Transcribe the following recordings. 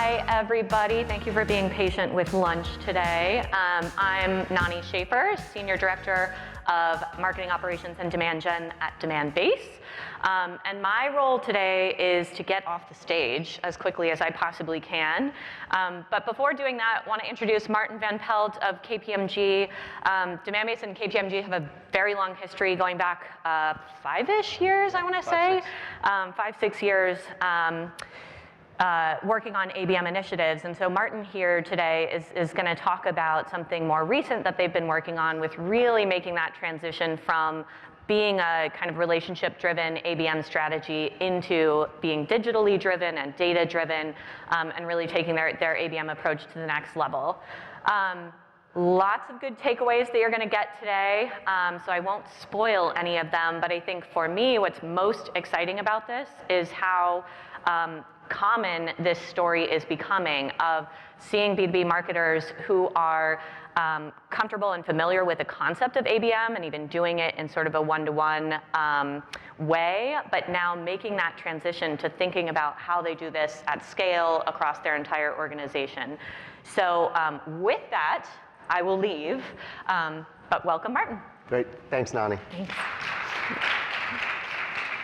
Hi, everybody. Thank you for being patient with lunch today. I'm Nani Schaefer, Senior Director of Marketing Operations and Demand Gen at Demandbase. And my role today is to get off the stage as quickly as I possibly can. But before doing that, I want to introduce Martin Van Pelt of KPMG. Demandbase and KPMG have a very long history going back 5-ish years, I want to say. 5-6 years. Working on ABM initiatives. And so Martin here today is going to talk about something more recent that they've been working on with really making that transition from being a kind of relationship-driven ABM strategy into being digitally driven and data-driven and really taking their ABM approach to the next level. Lots of good takeaways that you're going to get today, so I won't spoil any of them, but I think for me what's most exciting about this is how common this story is becoming of seeing B2B marketers who are comfortable and familiar with the concept of ABM and even doing it in sort of a one-to-one way, but now making that transition to thinking about how they do this at scale across their entire organization. So with that, I will leave, but welcome, Martin. Great, thanks, Nani. Thanks.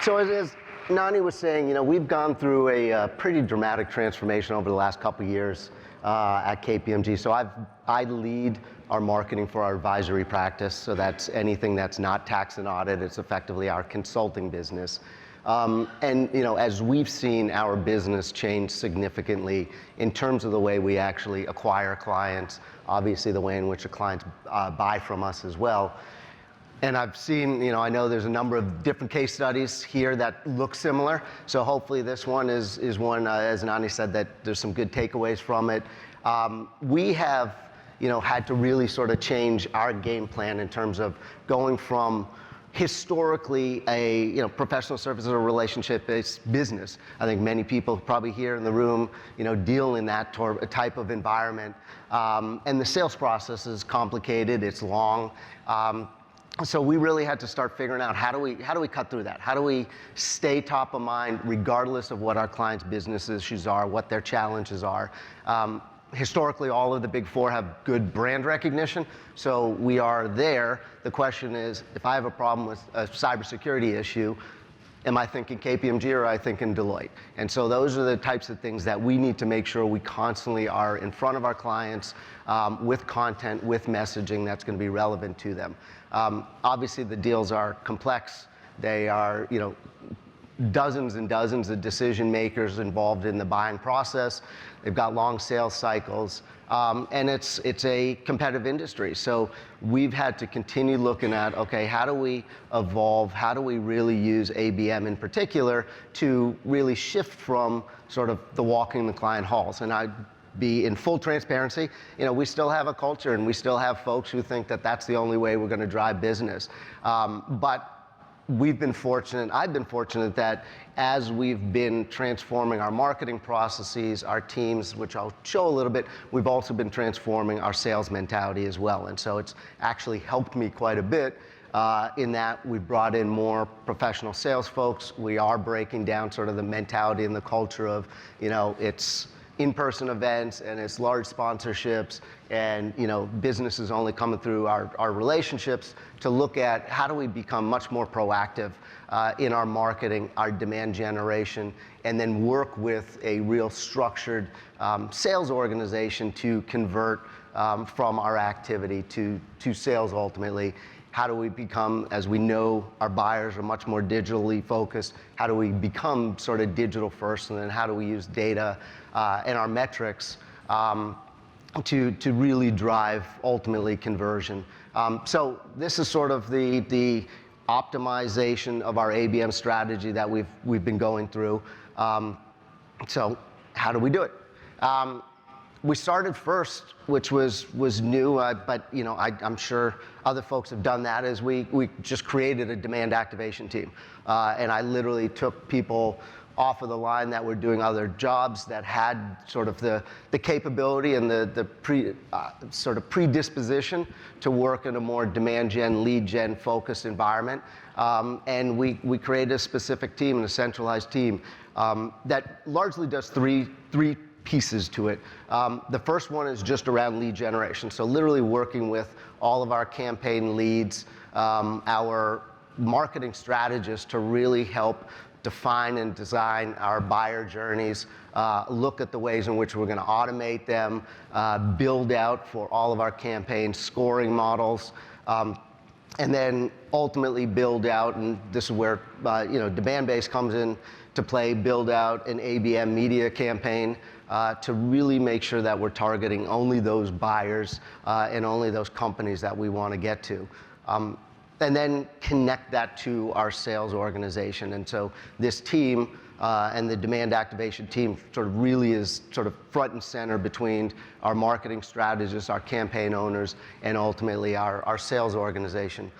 So as Nani was saying, we've gone through a pretty dramatic transformation over the last couple of years at KPMG. So I lead our marketing for our advisory practice. So that's anything that's not tax and audit. It's effectively our consulting business. And as we've seen our business change significantly in terms of the way we actually acquire clients, obviously the way in which the clients buy from us as well. And I've seen, I know there's a number of different case studies here that look similar. So hopefully this one is one, as Nani said, that there's some good takeaways from it. We have, had to really sort of change our game plan in terms of going from historically a professional services or relationship-based business. I think many people probably here in the room deal in that type of environment. And the sales process is complicated, it's long. So we really had to start figuring out how do we cut through that? How do we stay top of mind regardless of what our clients' business issues are, what their challenges are? Historically, all of the big four have good brand recognition, so we are there. The question is, if I have a problem with a cybersecurity issue, am I thinking KPMG or am I thinking Deloitte? And so those are the types of things that we need to make sure we constantly are in front of our clients with content, with messaging that's going to be relevant to them. Obviously, the deals are complex. They are, dozens and dozens of decision makers involved in the buying process. They've got long sales cycles, and it's a competitive industry. So we've had to continue looking at, okay, how do we evolve? How do we really use ABM in particular to really shift from sort of the walking the client halls? And I'd be in full transparency, we still have a culture and we still have folks who think that that's the only way we're going to drive business. But we've been fortunate, I've been fortunate that as we've been transforming our marketing processes, our teams, which I'll show a little bit, we've also been transforming our sales mentality as well. And so it's actually helped me quite a bit in that we've brought in more professional sales folks. We are breaking down sort of the mentality and the culture of, it's in-person events and it's large sponsorships and businesses only coming through our relationships, to look at how do we become much more proactive in our marketing, our demand generation, and then work with a real structured sales organization to convert from our activity to sales ultimately. How do we become, as we know our buyers are much more digitally focused, how do we become sort of digital first, and then how do we use data and our metrics to really drive ultimately conversion. So this is sort of the optimization of our ABM strategy that we've been going through. So how do we do it? We started first, which was new, but I'm sure other folks have done that, is we just created a demand activation team. And I literally took people off of the line that were doing other jobs that had sort of the capability and the predisposition to work in a more demand gen, lead gen focused environment. And we created a specific team, and a centralized team that largely does three pieces to it. The first one is just around lead generation. So literally working with all of our campaign leads, our marketing strategists to really help define and design our buyer journeys, look at the ways in which we're going to automate them, build out for all of our campaigns scoring models, and then ultimately build out, and this is where demand-based comes in to play, build out an ABM media campaign to really make sure that we're targeting only those buyers and only those companies that we want to get to. And then connect that to our sales organization. And so this team and the demand activation team sort of really is sort of front and center between our marketing strategists, our campaign owners, and ultimately our sales organization.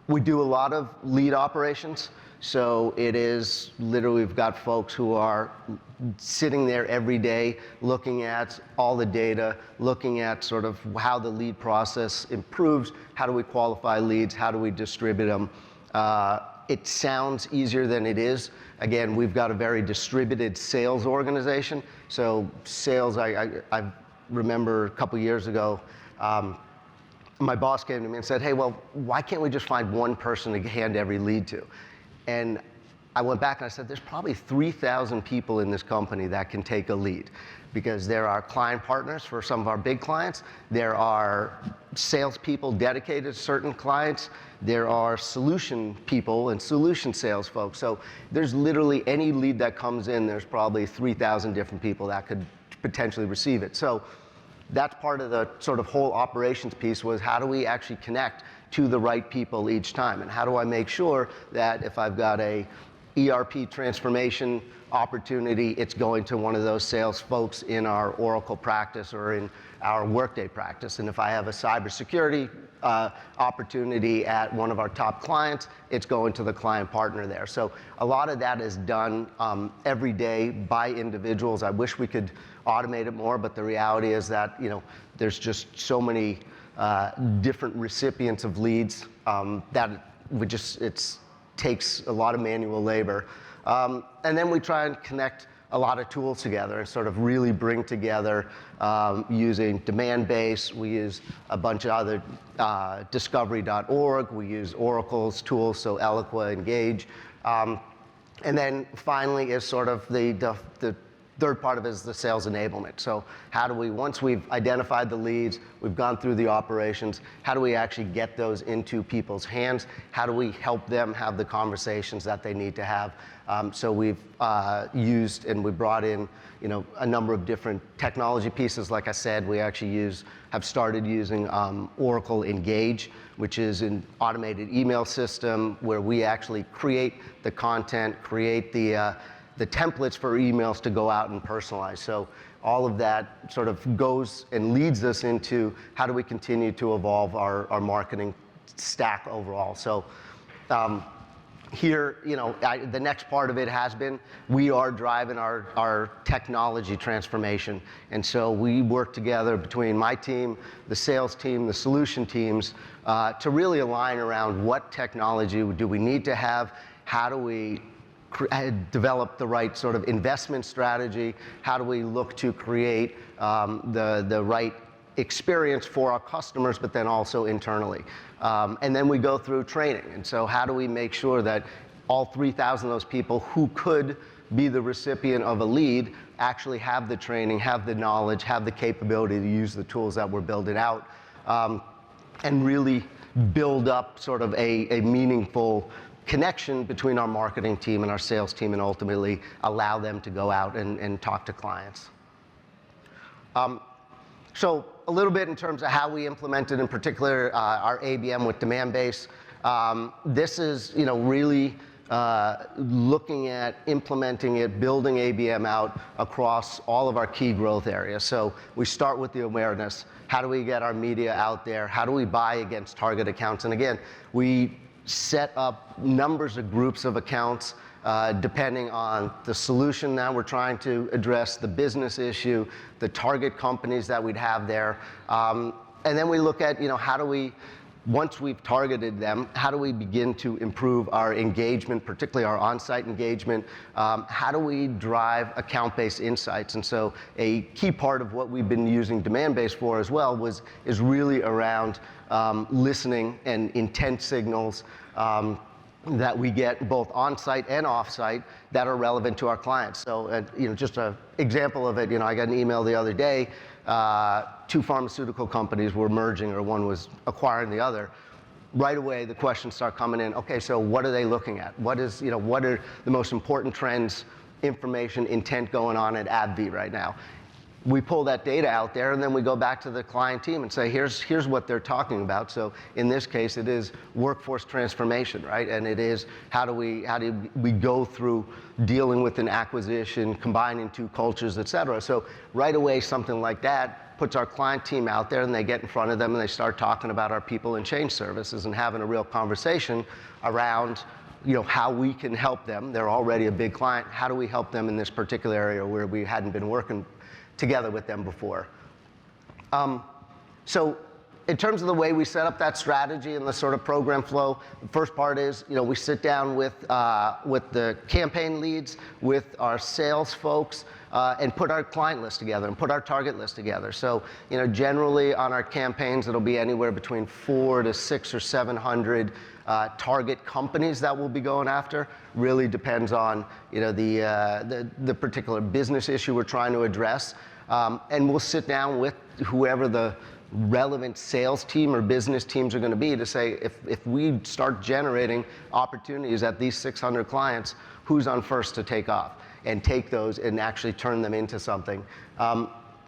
We do a lot of lead operations. So it is literally, we've got folks who are sitting there every day looking at all the data, looking at sort of how the lead process improves, how do we qualify leads, how do we distribute them. It sounds easier than it is. Again, we've got a very distributed sales organization. So sales, I remember a couple years ago, my boss came to me and said, hey, well, why can't we just find one person to hand every lead to? And I went back and I said, there's probably 3,000 people in this company that can take a lead, because there are client partners for some of our big clients. There are salespeople dedicated to certain clients. There are solution people and solution sales folks. So there's literally any lead that comes in, there's probably 3,000 different people that could potentially receive it. So that's part of the sort of whole operations piece, was how do we actually connect to the right people each time? And how do I make sure that if I've got a ERP transformation opportunity, it's going to one of those sales folks in our Oracle practice or in our Workday practice. And if I have a cybersecurity opportunity at one of our top clients, it's going to the client partner there. So a lot of that is done every day by individuals. I wish we could automate it more, but the reality is that there's just so many different recipients of leads that it takes a lot of manual labor. And then we try and connect a lot of tools together and sort of really bring together using demand-based. We use a bunch of other discovery.org. We use Oracle's tools, so Eloqua, Engage. And then finally is sort of the third part of it is the sales enablement. So how do we, once we've identified the leads, we've gone through the operations, how do we actually get those into people's hands? How do we help them have the conversations that they need to have? So we've used and we brought in a number of different technology pieces. Like I said, we actually have started using Oracle Engage, which is an automated email system where we actually create the content, create the templates for emails to go out and personalize. So all of that sort of goes and leads us into how do we continue to evolve our marketing stack overall. So here, the next part of it has been, we are driving our technology transformation. And so we work together between my team, the sales team, the solution teams, to really align around what technology do we need to have, how do we develop the right sort of investment strategy, how do we look to create the right experience for our customers, but then also internally. And then we go through training. And so how do we make sure that all 3,000 of those people who could be the recipient of a lead actually have the training, have the knowledge, have the capability to use the tools that we're building out, and really build up sort of a meaningful connection between our marketing team and our sales team, and ultimately allow them to go out and talk to clients. So a little bit in terms of how we implemented, in particular, our ABM with demand-based. This is really looking at implementing it, building ABM out across all of our key growth areas. So we start with the awareness. How do we get our media out there? How do we buy against target accounts? And again, we set up numbers of groups of accounts depending on the solution that we're trying to address, the business issue, the target companies that we'd have there. And then we look at, how do we once we've targeted them, how do we begin to improve our engagement, particularly our on-site engagement? How do we drive account-based insights? And so a key part of what we've been using demand-based for as well is really around listening and intent signals that we get both on-site and off-site that are relevant to our clients. So, just an example of it, I got an email the other day, 2 pharmaceutical companies were merging, or one was acquiring the other. Right away, the questions start coming in. Okay, so what are they looking at? What are the most important trends, information, intent going on at AbbVie right now? We pull that data out there, and then we go back to the client team and say, here's what they're talking about. So in this case, it is workforce transformation, right? And it is how do we go through dealing with an acquisition, combining 2 cultures, et cetera. So right away, something like that puts our client team out there, and they get in front of them, and they start talking about our people and change services and having a real conversation around how we can help them. They're already a big client. How do we help them in this particular area where we hadn't been working together with them before? So in terms of the way we set up that strategy and the sort of program flow, the first part is, we sit down with the campaign leads, with our sales folks, and put our client list together and put our target list together. So, generally on our campaigns, it'll be anywhere between 400 to 600 or 700 target companies that we'll be going after. Really depends on the particular business issue we're trying to address, and we'll sit down with whoever the relevant sales team or business teams are going to be to say, if we start generating opportunities at these 600 clients, who's on first to take off and take those and actually turn them into something.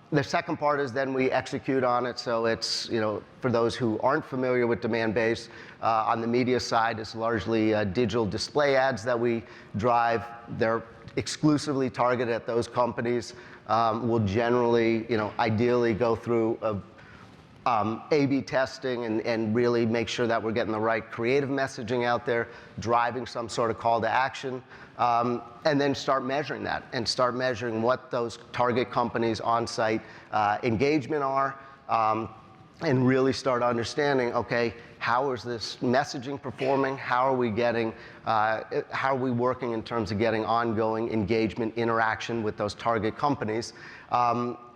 The second part is then we execute on it. So it's, for those who aren't familiar with demand-based, on the media side, it's largely digital display ads that we drive. They're exclusively targeted at those companies. We'll generally, ideally go through A/B testing and really make sure that we're getting the right creative messaging out there, driving some sort of call to action, and then start measuring that and start measuring what those target companies' on-site engagement are, and really start understanding, okay, how is this messaging performing? How are we working in terms of getting ongoing engagement, interaction with those target companies?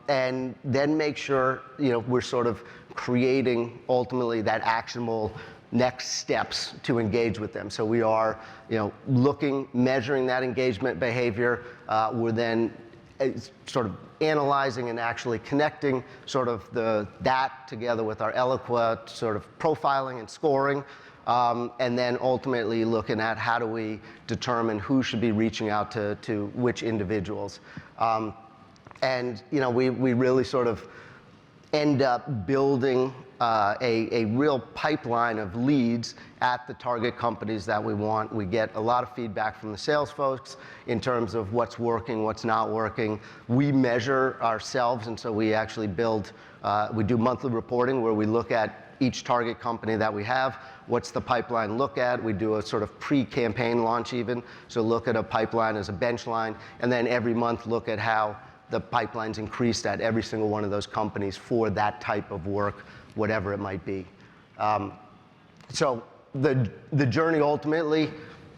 And then make sure, we're sort of creating ultimately that actionable next steps to engage with them. So we are, measuring that engagement behavior. We're then sort of analyzing and actually connecting sort of that together with our Eloqua sort of profiling and scoring. And then ultimately looking at how do we determine who should be reaching out to which individuals. And we really sort of end up building a real pipeline of leads at the target companies that we want. We get a lot of feedback from the sales folks in terms of what's working, what's not working. We measure ourselves, and so we actually we do monthly reporting where we look at each target company that we have. What's the pipeline look at? We do a sort of pre-campaign launch even. So look at a pipeline as a bench line, and then every month look at how the pipeline's increased at every single one of those companies for that type of work, whatever it might be. So the journey ultimately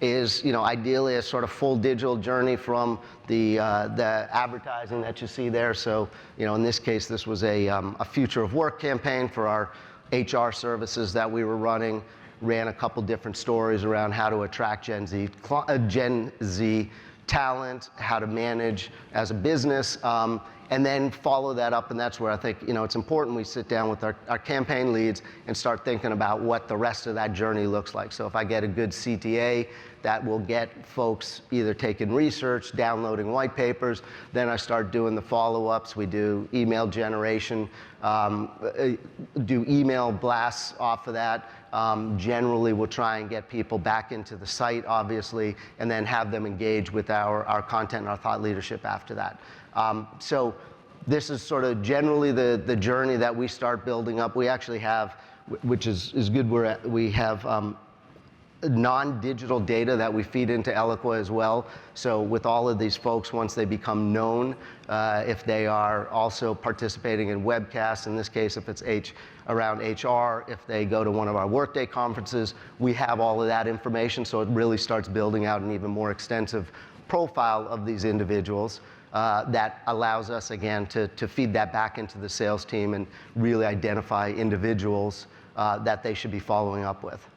is, ideally a sort of full digital journey from the advertising that you see there. So, in this case, this was a future of work campaign for our HR services that we were running. Ran a couple different stories around how to attract Gen Z talent, how to manage as a business, and then follow that up. And that's where I think, it's important we sit down with our campaign leads and start thinking about what the rest of that journey looks like. So if I get a good CTA, that will get folks either taking research, downloading white papers, then I start doing the follow-ups. We do email generation, do email blasts off of that. Generally, we'll try and get people back into the site, obviously, and then have them engage with our content and our thought leadership after that. So this is sort of generally the journey that we start building up. We actually have, which is good, we have non-digital data that we feed into Eloqua as well. So with all of these folks, once they become known, if they are also participating in webcasts, in this case, if it's around HR, if they go to one of our Workday conferences, we have all of that information, so it really starts building out an even more extensive profile of these individuals that allows us, again, to feed that back into the sales team and really identify individuals that they should be following up with.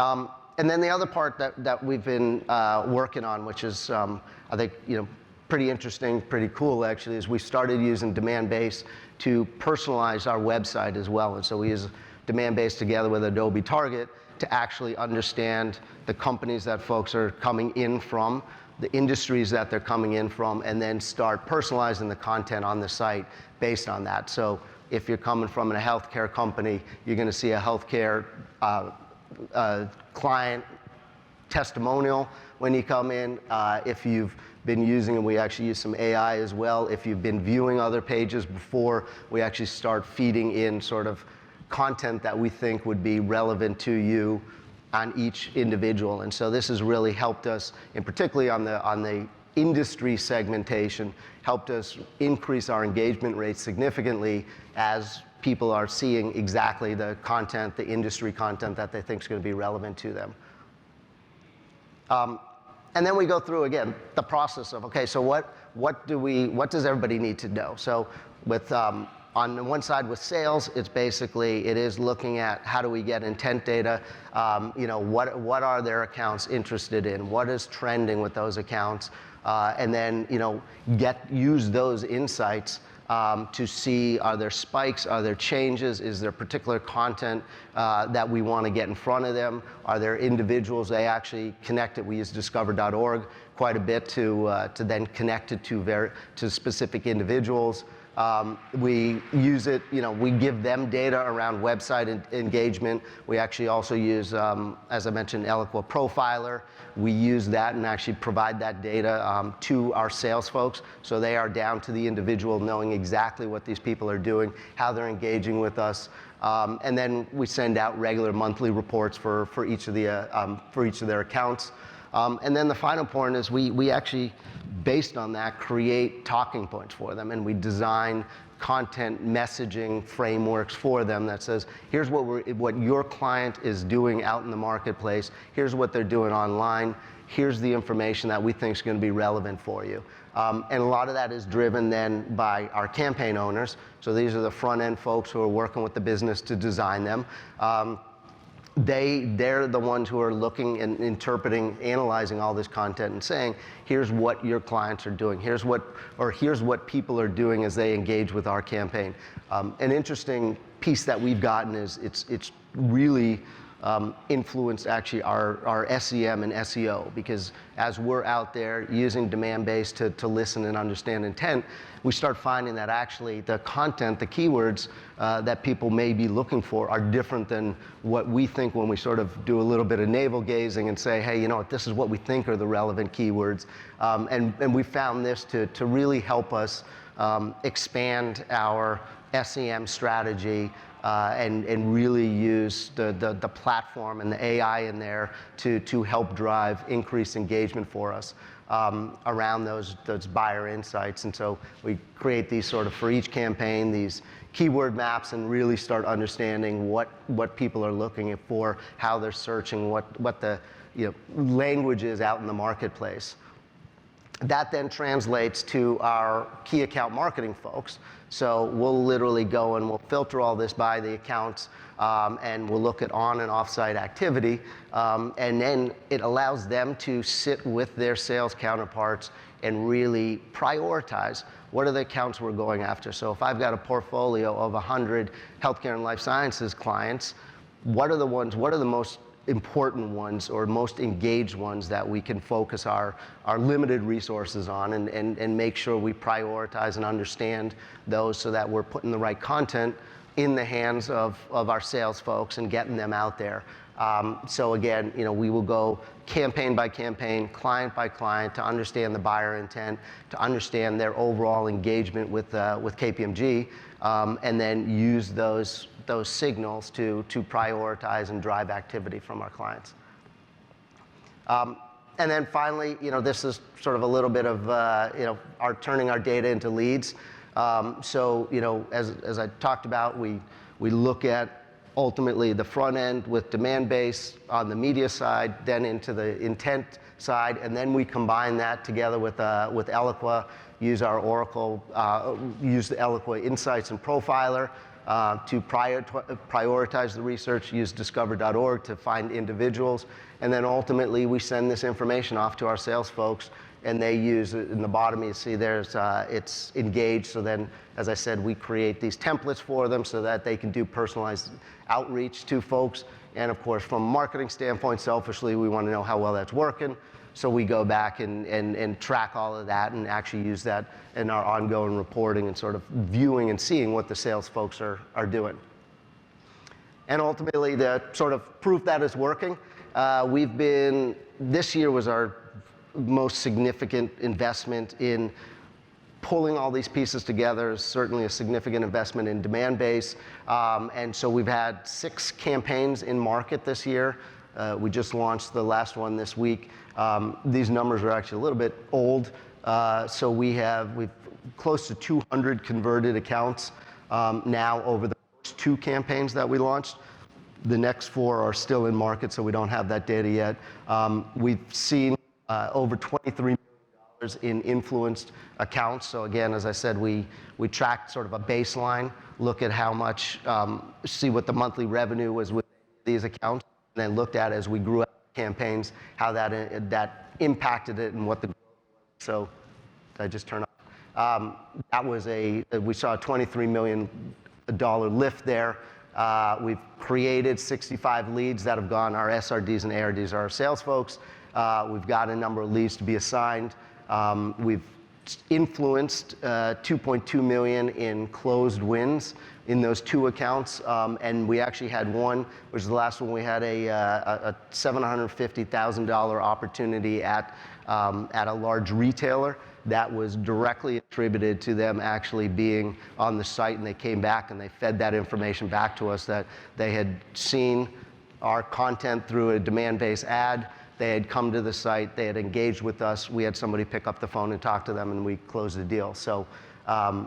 And then the other part that we've been working on, which is, I think, pretty interesting, pretty cool actually, is we started using demand-based to personalize our website as well. And so we use demand-based together with Adobe Target to actually understand the companies that folks are coming in from, the industries that they're coming in from, and then start personalizing the content on the site based on that. So if you're coming from a healthcare company, you're going to see a healthcare client testimonial when you come in. If you've been using, and we actually use some AI as well, if you've been viewing other pages before, we actually start feeding in sort of content that we think would be relevant to you on each individual. And so this has really helped us, and particularly on the industry segmentation, helped us increase our engagement rates significantly as people are seeing exactly the content, the industry content that they think is going to be relevant to them. And then we go through, again, the process of, okay, so what does everybody need to know? So with, on the one side with sales, it is looking at how do we get intent data, what are their accounts interested in, what is trending with those accounts, and then, use those insights to see, are there spikes, are there changes, is there particular content that we want to get in front of them, are there individuals they actually connect it. We use discover.org quite a bit to then connect it to specific individuals. We use it, we give them data around website engagement. We actually also use, as I mentioned, Eloqua Profiler. We use that and actually provide that data to our sales folks, so they are down to the individual, knowing exactly what these people are doing, how they're engaging with us. And then we send out regular monthly reports for each of their accounts. And then the final point is we actually, based on that, create talking points for them, and we design content messaging frameworks for them that says, here's what your client is doing out in the marketplace, here's what they're doing online, here's the information that we think is going to be relevant for you. And a lot of that is driven then by our campaign owners. So these are the front end folks who are working with the business to design them. They're the ones who are looking and interpreting, analyzing all this content and saying, here's what your clients are doing, here's what people are doing as they engage with our campaign. An interesting piece that we've gotten is it's really influenced actually our SEM and SEO, because as we're out there using demand-based to listen and understand intent, we start finding that actually the content, the keywords that people may be looking for are different than what we think when we sort of do a little bit of navel gazing and say, hey, this is what we think are the relevant keywords. And we found this to really help us expand our SEM strategy and really use the platform and the AI in there to help drive increased engagement for us around those buyer insights. And so we create these sort of, for each campaign, these keyword maps, and really start understanding what people are looking for, how they're searching, what the language is out in the marketplace. That then translates to our key account marketing folks. So we'll literally go and we'll filter all this by the accounts, and we'll look at on and off-site activity, and then it allows them to sit with their sales counterparts and really prioritize what are the accounts we're going after. So if I've got a portfolio of 100 healthcare and life sciences clients, what are the most important ones or most engaged ones that we can focus our limited resources on and make sure we prioritize and understand those, so that we're putting the right content in the hands of our sales folks and getting them out there. So again, we will go campaign by campaign, client by client, to understand the buyer intent, to understand their overall engagement with KPMG, and then use those those signals to prioritize and drive activity from our clients. And then finally, this is sort of a little bit of, turning our data into leads. So, as I talked about, we look at ultimately the front end with demand base on the media side, then into the intent side, and then we combine that together with Eloqua, use our Oracle, use the Eloqua Insights and Profiler to prioritize the research, use discover.org to find individuals, and then ultimately we send this information off to our sales folks, and they use it. In the bottom you see there's it's engaged, so then, as I said, we create these templates for them so that they can do personalized outreach to folks. And of course, from a marketing standpoint, selfishly, we want to know how well that's working. So we go back and track all of that and actually use that in our ongoing reporting and sort of viewing and seeing what the sales folks are doing. And ultimately, the sort of proof that is working, this year was our most significant investment in pulling all these pieces together, certainly a significant investment in demand base. And so we've had 6 campaigns in market this year. We just launched the last one this week. These numbers are actually a little bit old. So we've close to 200 converted accounts now over the first 2 campaigns that we launched. The next 4 are still in market, so we don't have that data yet. We've seen over $23 million in influenced accounts. So again, as I said, we tracked sort of a baseline, look at how much, see what the monthly revenue was with these accounts, and then looked at as we grew out campaigns, how that impacted it and what the growth was. So did I just turn on? We saw a $23 million lift there. We've created 65 leads that have gone. Our SRDs and ARDs are our sales folks. We've got a number of leads to be assigned. We've influenced $2.2 million in closed wins in those 2 accounts, and we actually had one, which is the last one. We had a $750,000 opportunity at a large retailer that was directly attributed to them actually being on the site, and they came back and they fed that information back to us that they had seen our content through a demand-based ad. They had come to the site, they had engaged with us, we had somebody pick up the phone and talk to them, and we closed the deal. So,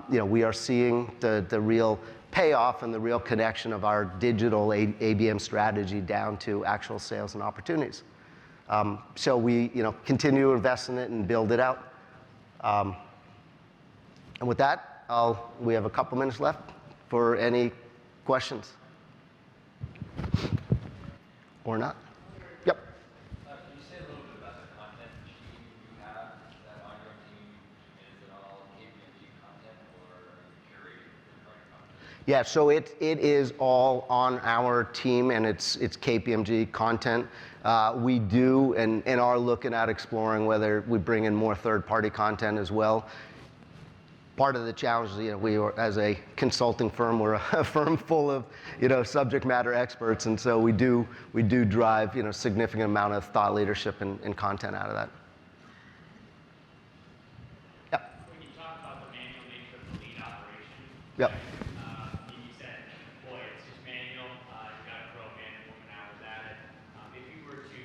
we are seeing the real payoff and the real connection of our digital ABM strategy down to actual sales and opportunities. So we, continue to invest in it and build it out. And with that, we have a couple minutes left for any questions. Or not. Yep. Can you say a little bit about the content team you have, that on your team? Is it all KPMG content or curated third-party content? Yeah, so it is all on our team, and it's KPMG content. We do and are looking at exploring whether we bring in more third-party content as well. Part of the challenge is, we are, as a consulting firm, we're a firm full of, subject matter experts, and so we do drive, significant amount of thought leadership and content out of that. Yep. When you talk about the manual nature of the lead operation, Yep. You said, boy, it's just manual. You got to throw man and woman hours at it. If you were to,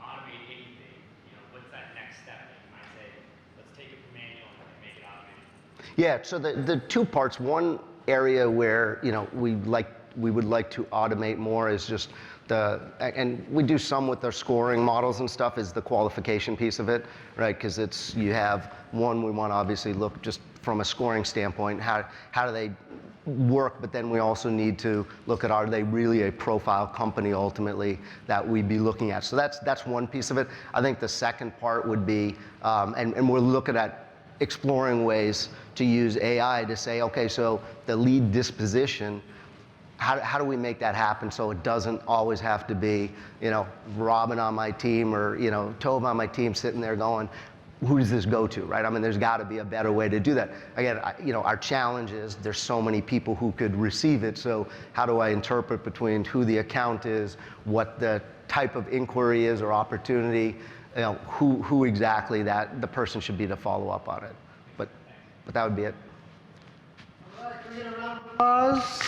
automate anything, what's that next step that you might say? Let's take it from manual and make it automated. Yeah, so the 2 parts. One area where we would like to automate more is just and we do some with our scoring models and stuff, is the qualification piece of it, right? Because you have one, we want to obviously look just from a scoring standpoint, how do they work, but then we also need to look at, are they really a profile company ultimately that we'd be looking at? So that's one piece of it. I think the second part would be, and we're looking at exploring ways to use AI to say, okay, so the lead disposition, how do we make that happen so it doesn't always have to be, Robin on my team or, Tove on my team sitting there going, who does this go to, right? I mean, there's got to be a better way to do that. Again, our challenge is there's so many people who could receive it, so how do I interpret between who the account is, what the type of inquiry is or opportunity, who exactly that the person should be to follow up on it. But that would be it. All right, can we get a round of applause?